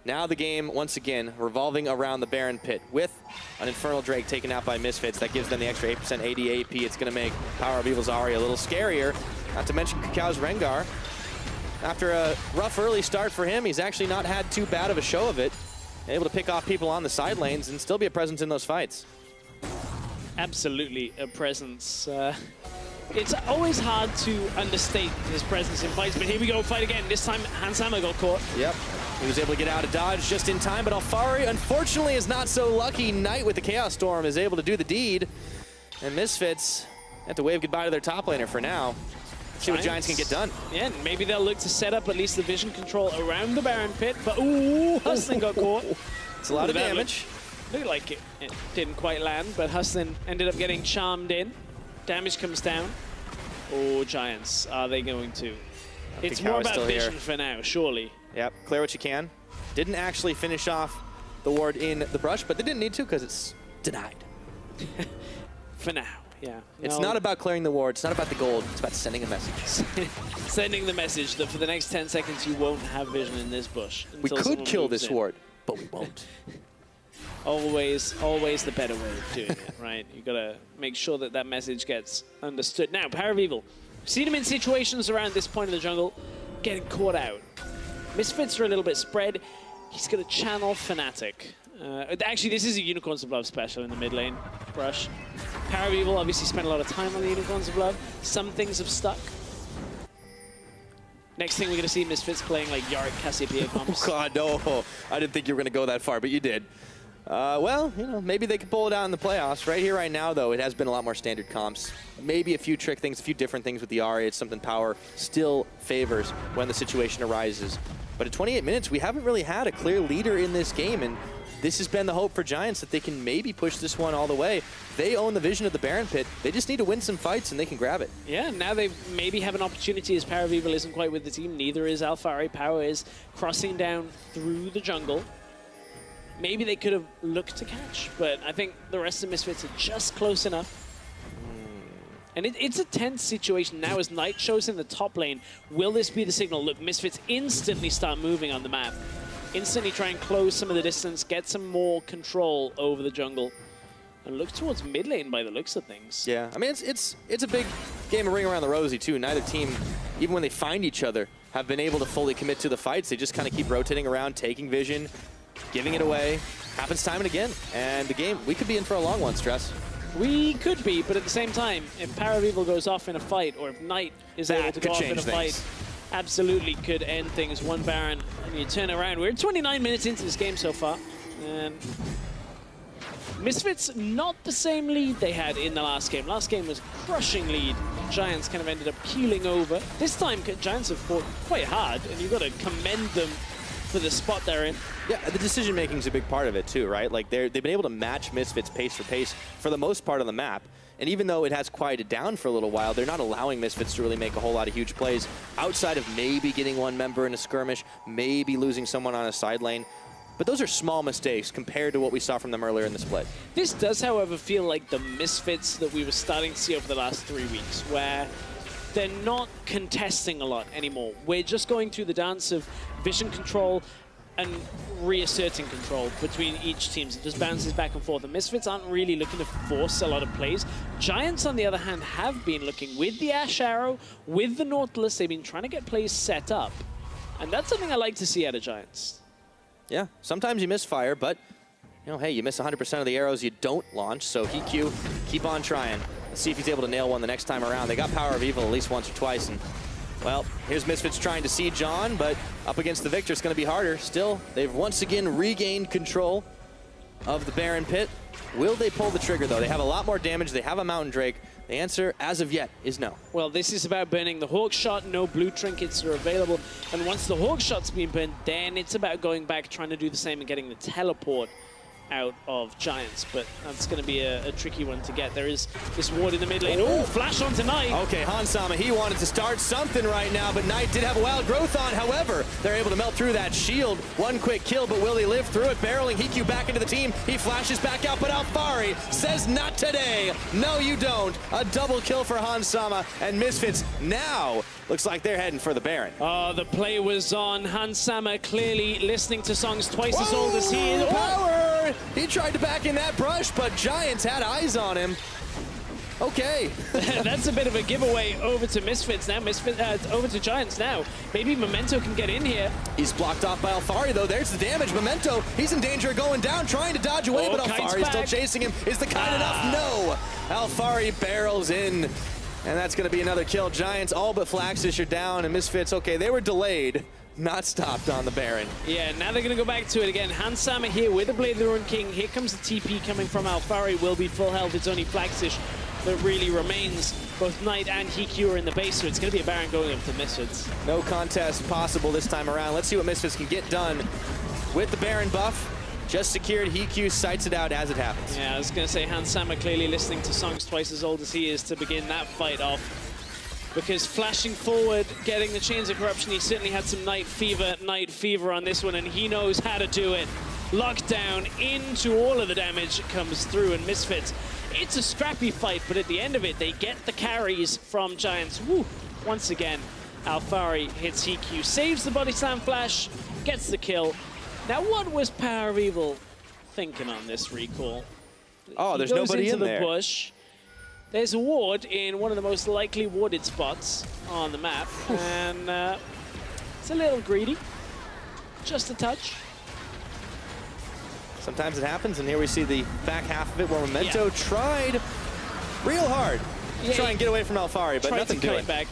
Now the game, once again, revolving around the Baron pit with an Infernal Drake taken out by Misfits. That gives them the extra 8% AD AP. It's going to make PowerOfEvil's Ahri a little scarier. Not to mention KaKAO's Rengar. After a rough early start for him, he's actually not had too bad of a show of it. Able to pick off people on the side lanes and still be a presence in those fights. Absolutely a presence. It's always hard to understate his presence in fights, but here we go, fight again. This time, Hans Hammer got caught. Yep. He was able to get out of dodge just in time, but Alphari, unfortunately, is not so lucky. Knight with the Chaos Storm is able to do the deed. And Misfits have to wave goodbye to their top laner for now. See what Giants can get done. Yeah, maybe they'll look to set up at least the vision control around the Baron pit, but ooh, Hustlin got caught. It's a lot of damage. Looked like it didn't quite land, but Hustlin ended up getting charmed in. Damage comes down. Oh, Giants, are they going to? It's more about vision for now, surely. Yep, clear what you can. Didn't actually finish off the ward in the brush, but they didn't need to because it's denied. For now, yeah. It's not about clearing the ward, it's not about the gold, it's about sending a message. Sending the message that for the next 10 seconds you won't have vision in this bush. We could kill this ward, but we won't. Always the better way of doing it, right? You gotta make sure that that message gets understood. Now, PowerOfEvil. Seen him in situations around this point of the jungle, getting caught out. Misfits are a little bit spread. He's gonna channel Fnatic. Actually, this is a Unicorns of Love special in the mid lane brush. PowerOfEvil obviously spent a lot of time on the Unicorns of Love. Some things have stuck. Next thing we're gonna see Misfits playing like Yorick Cassiopeia comps. Oh God, no! I didn't think you were gonna go that far, but you did. Well, you know, maybe they could pull it out in the playoffs. Right here, right now, though, it has been a lot more standard comps. Maybe a few trick things, a few different things with the Ahri. It's something Power still favors when the situation arises. But at 28 minutes, we haven't really had a clear leader in this game, and this has been the hope for Giants that they can maybe push this one all the way. They own the vision of the Baron pit. They just need to win some fights, and they can grab it. Yeah, now they maybe have an opportunity as PowerOfEvil isn't quite with the team. Neither is Alphari. Power is crossing down through the jungle. Maybe they could have looked to catch, but I think the rest of Misfits are just close enough. And it's a tense situation now as Knight shows in the top lane. Will this be the signal? Look, Misfits instantly start moving on the map. Instantly try and close some of the distance, get some more control over the jungle. And look towards mid lane by the looks of things. Yeah, I mean, it's a big game of Ring Around the Rosie, too. Neither team, even when they find each other, have been able to fully commit to the fights. They just kind of keep rotating around, taking vision, giving it away. Happens time and again. And the game, we could be in for a long one, Stress. We could be, but at the same time, if PowerOfEvil goes off in a fight, or if Knight is able to go off in a fight, absolutely could end things. One Baron, and you turn around. We're 29 minutes into this game so far. And Misfits, not the same lead they had in the last game. Last game was a crushing lead. Giants kind of ended up peeling over. This time, Giants have fought quite hard, and you've got to commend them for the spot they're in. Yeah, the decision-making is a big part of it, too, right? Like, they've been able to match Misfits pace for pace for the most part on the map. And even though it has quieted down for a little while, they're not allowing Misfits to really make a whole lot of huge plays outside of maybe getting one member in a skirmish, maybe losing someone on a side lane. But those are small mistakes compared to what we saw from them earlier in the split. This does, however, feel like the Misfits that we were starting to see over the last 3 weeks, where they're not contesting a lot anymore. We're just going through the dance of vision control and reasserting control between each team. It just bounces back and forth. The Misfits aren't really looking to force a lot of plays. Giants, on the other hand, have been looking with the Ashe Arrow, with the Nautilus. They've been trying to get plays set up. And that's something I like to see out of Giants. Yeah, sometimes you misfire, but, you know, hey, you miss 100% of the arrows you don't launch, so HeaQ, keep on trying. Let's see if he's able to nail one the next time around. They got PowerOfEvil at least once or twice, and, well, here's Misfits trying to siege on, but up against the Viktor, it's going to be harder. Still, they've once again regained control of the Baron pit. Will they pull the trigger, though? They have a lot more damage. They have a Mountain Drake. The answer, as of yet, is no. Well, this is about burning the Hawk Shot. No blue trinkets are available. And once the Hawk Shot's been burned, then it's about going back, trying to do the same and getting the teleport out of Giants, but that's going to be a tricky one to get. There is this ward in the mid lane. Oh, flash onto Knight. Okay, Hansama, he wanted to start something right now, but Knight did have a wild growth on. However, they're able to melt through that shield. One quick kill, but will he live through it? Barreling HeaQ back into the team. He flashes back out, but Alphari says not today. No, you don't. A double kill for Hansama, and Misfits now looks like they're heading for the Baron. Oh, the play was on. Hansama clearly listening to songs twice as old as he is. Power! He tried to back in that brush, but Giants had eyes on him. Okay. That's a bit of a giveaway over to Misfits now. Over to Giants now. Maybe Memento can get in here. He's blocked off by Alphari, though. There's the damage. Memento, he's in danger of going down, trying to dodge away, but Alphari's still chasing him. Is the kite enough? No. Alphari barrels in, and that's going to be another kill. Giants all but Flaxxish are down, and Misfits, okay, they were delayed, not stopped on the Baron. Yeah, now they're going to go back to it again. Hansama here with the Blade of the Ruined King. Here comes the TP coming from Alphari. Will be full health. It's only Flaxxish that really remains. Both Knight and HeaQ are in the base, so it's going to be a Baron going up to Misfits. No contest possible this time around. Let's see what Misfits can get done with the Baron buff. Just secured. HeaQ sights it out as it happens. Yeah, I was going to say Hansama clearly listening to songs twice as old as he is to begin that fight off. Because flashing forward, getting the Chains of Corruption, he certainly had some Night Fever on this one, and he knows how to do it. Lockdown into all of the damage comes through, and Misfits, it's a scrappy fight, but at the end of it, they get the carries from Giants. Woo! Once again, Alphari hits HeaQ, saves the body slam flash, gets the kill. Now, what was PowerOfEvil thinking on this recall? Oh, there's nobody in there. Bush. There's a ward in one of the most likely warded spots on the map, and it's a little greedy, just a touch. Sometimes it happens, and here we see the back half of it where Memento tried real hard to try and get away from Alphari, but nothing doing. Back.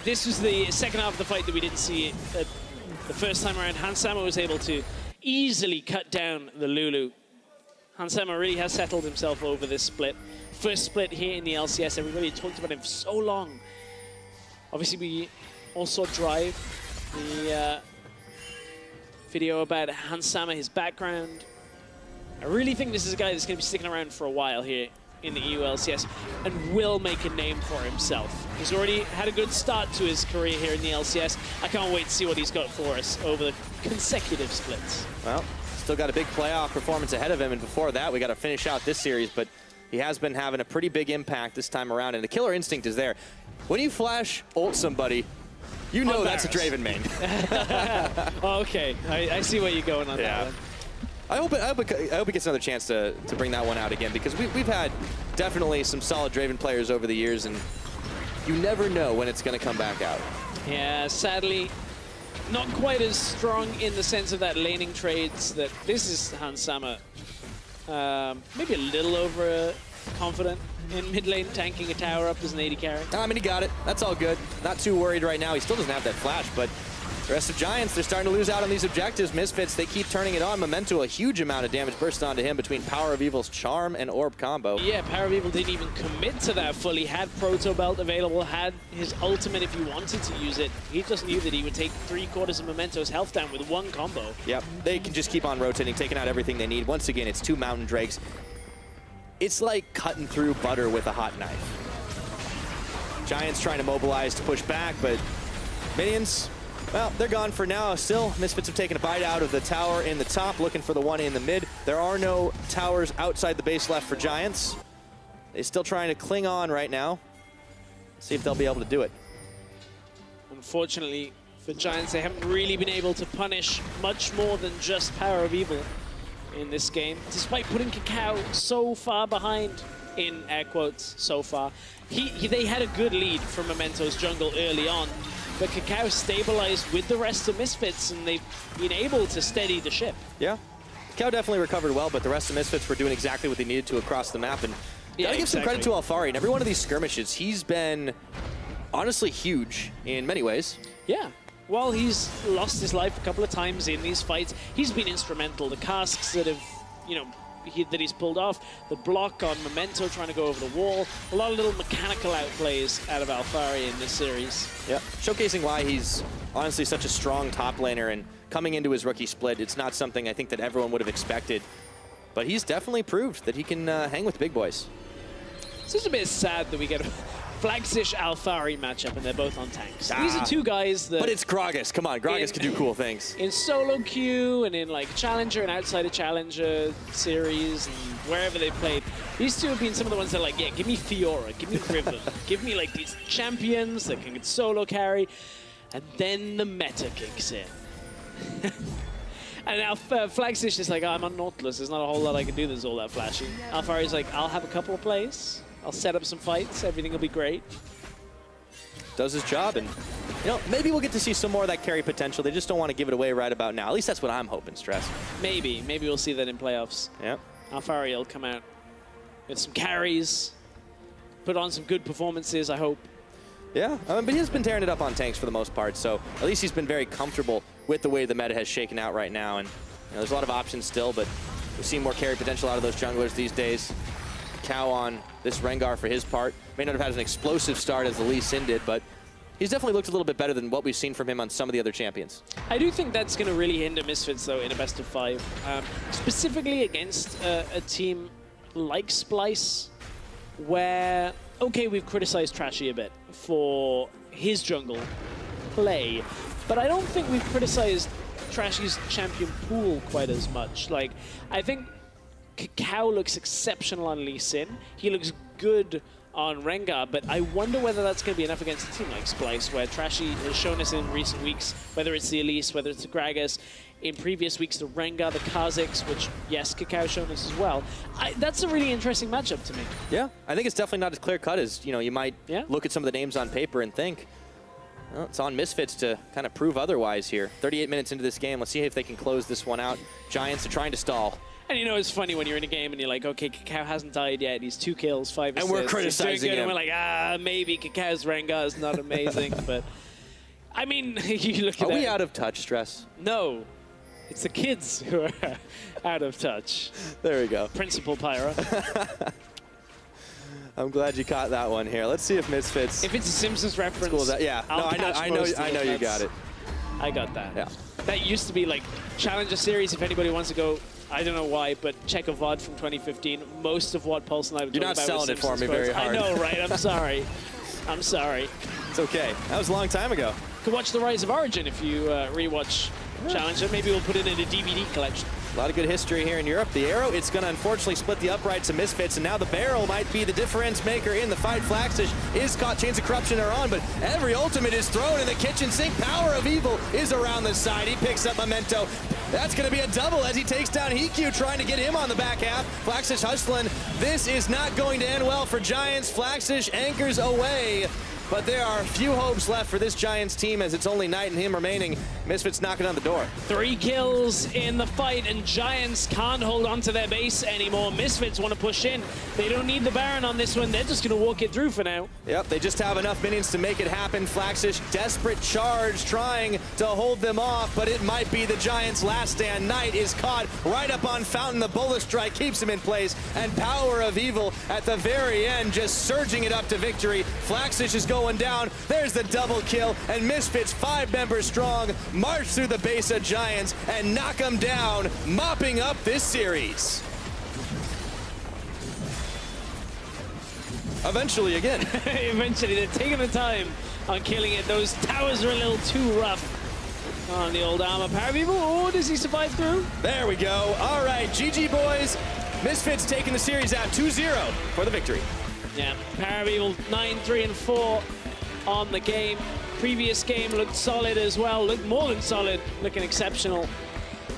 This was the second half of the fight that we didn't see the first time around. Hansama was able to easily cut down the Lulu. Hansama really has settled himself over this split. First split here in the LCS. Everybody talked about him for so long. Obviously, we all saw Drive, the video about Hansama, his background. I really think this is a guy that's going to be sticking around for a while here in the EU LCS and will make a name for himself. He's already had a good start to his career here in the LCS. I can't wait to see what he's got for us over the consecutive splits. Well, still got a big playoff performance ahead of him, and before that, we got to finish out this series, but he has been having a pretty big impact this time around, and the killer instinct is there. When you flash ult somebody, you know that's a Draven main. Okay, I see where you're going on that one. I hope he gets another chance to bring that one out again, because we've had definitely some solid Draven players over the years, and you never know when it's going to come back out. Yeah, sadly, not quite as strong in the sense of that laning trades. That this is Hansama. Maybe a little over confident in mid lane, tanking a tower up as an AD carry. I mean, he got it. That's all good. Not too worried right now. He still doesn't have that flash, but the rest of Giants, they're starting to lose out on these objectives. Misfits, they keep turning it on. Memento, a huge amount of damage burst onto him between PowerOfEvil's Charm and Orb combo. Yeah, PowerOfEvil didn't even commit to that fully. Had Proto Belt available, had his ultimate if he wanted to use it. He just knew that he would take 3/4 of Memento's health down with one combo. Yep, they can just keep on rotating, taking out everything they need. Once again, it's two Mountain Drakes. It's like cutting through butter with a hot knife. Giants trying to mobilize to push back, but minions, well, they're gone for now. Still, Misfits have taken a bite out of the tower in the top, looking for the one in the mid. There are no towers outside the base left for Giants. They're still trying to cling on right now. See if they'll be able to do it. Unfortunately for Giants, they haven't really been able to punish much more than just PowerOfEvil in this game, despite putting KaKAO so far behind, in air quotes, so far. They had a good lead from Memento's jungle early on, but KaKAO stabilized with the rest of Misfits, and they've been able to steady the ship. Yeah, KaKAO definitely recovered well, but the rest of Misfits were doing exactly what they needed to across the map, and gotta give some credit to Alphari. In every one of these skirmishes, he's been honestly huge in many ways. Yeah. While he's lost his life a couple of times in these fights, he's been instrumental. The casks that have, that he's pulled off, the block on Memento trying to go over the wall, a lot of little mechanical outplays out of Alphari in this series. Yeah, showcasing why he's honestly such a strong top laner, and coming into his rookie split, it's not something I think that everyone would have expected. But he's definitely proved that he can hang with the big boys. It's just a bit sad that we get a Flaxxish Alphari matchup and they're both on tanks. These are two guys that... But it's Gragas. Come on, Gragas can do cool things. In solo queue and in like Challenger and outside of Challenger series and wherever they played, these two have been some of the ones that are like, yeah, give me Fiora, give me Riven, give me like these champions that can solo carry, and then the meta kicks in. And now Flaxxish is like, oh, I'm on Nautilus, there's not a whole lot I can do that's all that flashy. Alphari's like, I'll have a couple of plays. I'll set up some fights. Everything will be great. Does his job, and you know, maybe we'll get to see some more of that carry potential. They just don't want to give it away right about now. At least that's what I'm hoping, Stress. Maybe we'll see that in playoffs. Yeah. Alphari will come out with some carries, put on some good performances, I hope. Yeah, but he's been tearing it up on tanks for the most part, so at least he's been very comfortable with the way the meta has shaken out right now. And you know, there's a lot of options still, but we've seen more carry potential out of those junglers these days. KaKAO on this Rengar for his part. May not have had an explosive start as the Lee Sin did, but he's definitely looked a little bit better than what we've seen from him on some of the other champions. I do think that's going to really hinder Misfits, though, in a best of 5. Specifically against a team like Splyce, where, okay, we've criticized Trashy a bit for his jungle play, but I don't think we've criticized Trashy's champion pool quite as much. Like, I think KaKAO looks exceptional on Lee Sin. He looks good on Rengar, but I wonder whether that's going to be enough against a team like Splyce, where Trashy has shown us in recent weeks, whether it's the Elise, whether it's the Gragas, in previous weeks the Rengar, the Kha'Zix, which, yes, KaKAO's shown us as well. That's a really interesting matchup to me. Yeah, I think it's definitely not as clear-cut as, you know, you might look at some of the names on paper and think, well, it's on Misfits to kind of prove otherwise here. 38 minutes into this game. Let's see if they can close this one out. Giants are trying to stall. And you know, it's funny when you're in a game and you're like, okay, KaKAO hasn't died yet. He's 2 kills, 5 assists. And we're criticizing him. And we're like, maybe KaKAO's Rengar is not amazing. But, I mean, you look at that. Are we out of touch, Stress? No. It's the kids who are out of touch. There we go. Principal Pyra. I'm glad you caught that one here. Let's see if Misfits... If it's a Simpsons reference, yeah. No, I know you got it. I got that. Yeah. That used to be like Challenger series. If anybody wants to go, I don't know why, but check a VOD from 2015. Most of what Pulse and I were talking about was You're not selling it for me very hard. I know, right? I'm sorry. I'm sorry. It's okay. That was a long time ago. You can watch The Rise of Origin if you rewatch Challenger. Maybe we'll put it in a DVD collection. A lot of good history here in Europe. The arrow, it's going to unfortunately split the uprights of Misfits, and now the barrel might be the difference maker in the fight. Flaxxish is caught. Chains of Corruption are on, but every ultimate is thrown in the kitchen sink. PowerOfEvil is around the side. He picks up Memento. That's going to be a double as he takes down HeaQ, trying to get him on the back half. Flaxxish Hustlin. This is not going to end well for Giants. Flaxxish anchors away. But there are few hopes left for this Giants team as it's only Knight and him remaining. Misfits knocking on the door. 3 kills in the fight, and Giants can't hold on to their base anymore. Misfits want to push in. They don't need the Baron on this one. They're just going to walk it through for now. Yep, they just have enough minions to make it happen. Flaxxish, desperate charge, trying to hold them off, but it might be the Giants' last stand. Knight is caught right up on Fountain. The bullet strike keeps him in place, and PowerOfEvil at the very end just surging it up to victory. Flaxxish is going down. There's the double kill, and Misfits, 5 members strong, march through the base of Giants and knock them down, mopping up this series. Eventually again. Eventually, they're taking the time on killing it. Those towers are a little too rough on the old armor. PowerOfEvil, oh, does he survive through? There we go. All right, GG boys. Misfits taking the series out 2-0 for the victory. Yeah, PowerOfEvil 9-3-4 on the game. Previous game looked solid as well, looked more than solid, looking exceptional.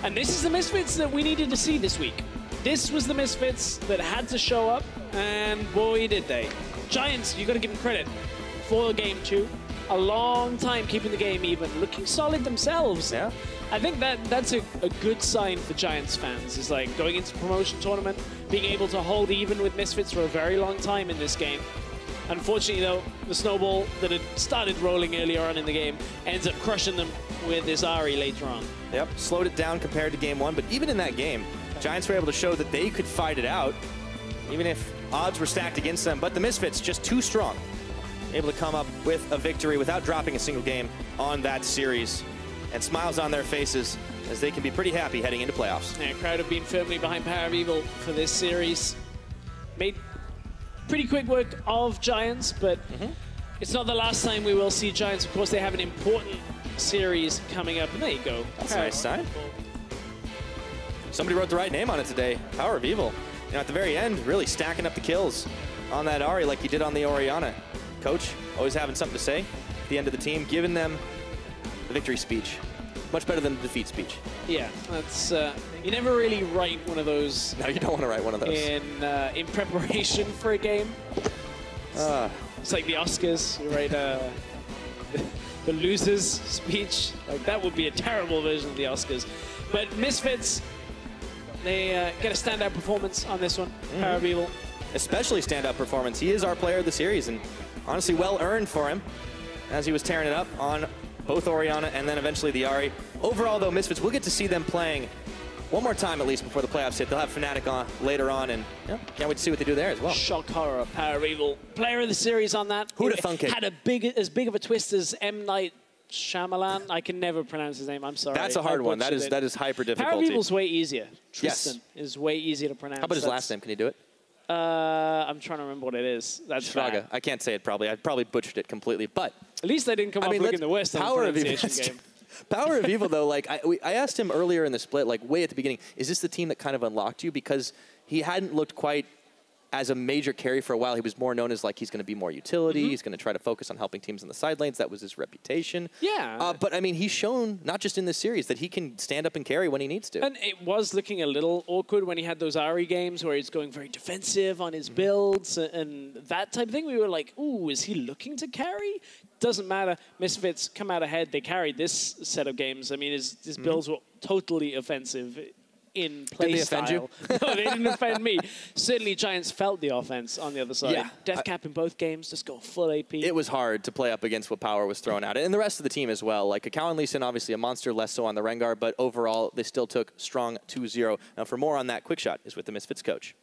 And this is the Misfits that we needed to see this week. This was the Misfits that had to show up, and boy did they. Giants, you got to give them credit for game 2. A long time keeping the game even, looking solid themselves. Yeah. I think that's a good sign for Giants fans, is like going into the promotion tournament, being able to hold even with Misfits for a very long time in this game. Unfortunately, though, the snowball that had started rolling earlier on in the game ends up crushing them with this ahri later on. Yep, slowed it down compared to game 1, but even in that game, Giants were able to show that they could fight it out, even if odds were stacked against them. But the Misfits, just too strong, able to come up with a victory without dropping a single game on that series. And smiles on their faces, as they can be pretty happy heading into playoffs. Yeah, crowd have been firmly behind PowerOfEvil for this series. Made pretty quick work of Giants, but it's not the last time we will see Giants. Of course, they have an important series coming up, and there you go. That's a nice sign. Somebody wrote the right name on it today, PowerOfEvil. You know, at the very end, really stacking up the kills on that Ahri like he did on the Orianna. Coach, always having something to say at the end of the team, giving them the victory speech. Much better than the defeat speech. Yeah, that's you never really write one of those. No, you don't want to write one of those. In preparation for a game. It's like the Oscars. You write the loser's speech. Like, that would be a terrible version of the Oscars. But Misfits, they get a standout performance on this one. PowerOfEvil. Especially standout performance. He is our player of the series, and honestly well earned for him as he was tearing it up on both Orianna and then eventually the Ahri. Overall, though, Misfits, we'll get to see them playing one more time at least before the playoffs hit. They'll have Fnatic on later on, and yeah, can't wait to see what they do there as well. Shock horror, PowerOfEvil. Player of the series on that. Who'd have thunk it? Had as big of a twist as M. Night Shyamalan. I can never pronounce his name. I'm sorry. That's a hard one. That is hyper difficult. PowerOfEvil's way easier. Tristan is way easier to pronounce. How about his last name? Can you do it? I'm trying to remember what it is. That's Gragas. I can't say it probably. I probably butchered it completely, but at least I didn't come up looking the worst on the pronunciation game. PowerOfEvil, though, like I asked him earlier in the split, like way at the beginning, is this the team that kind of unlocked you? Because he hadn't looked quite as a major carry for a while. He was more known as like he's going to be more utility. He's going to try to focus on helping teams in the side lanes. That was his reputation. Yeah. But I mean, he's shown, not just in this series, that he can stand up and carry when he needs to. And it was looking a little awkward when he had those Ahri games where he's going very defensive on his builds and that type of thing. We were like, ooh, is he looking to carry? Doesn't matter. Misfits come out ahead. They carried this set of games. I mean, his builds were totally offensive in play Did they style. offend you? No, they didn't offend me. Certainly, Giants felt the offense on the other side. Yeah. Death cap in both games, just go full AP. It was hard to play up against what Power was throwing at it, and the rest of the team as well. Like KaKAO and Lee Sin, obviously a monster, less so on the Rengar, but overall, they still took strong 2-0. Now, for more on that, QuickShot is with the Misfits coach.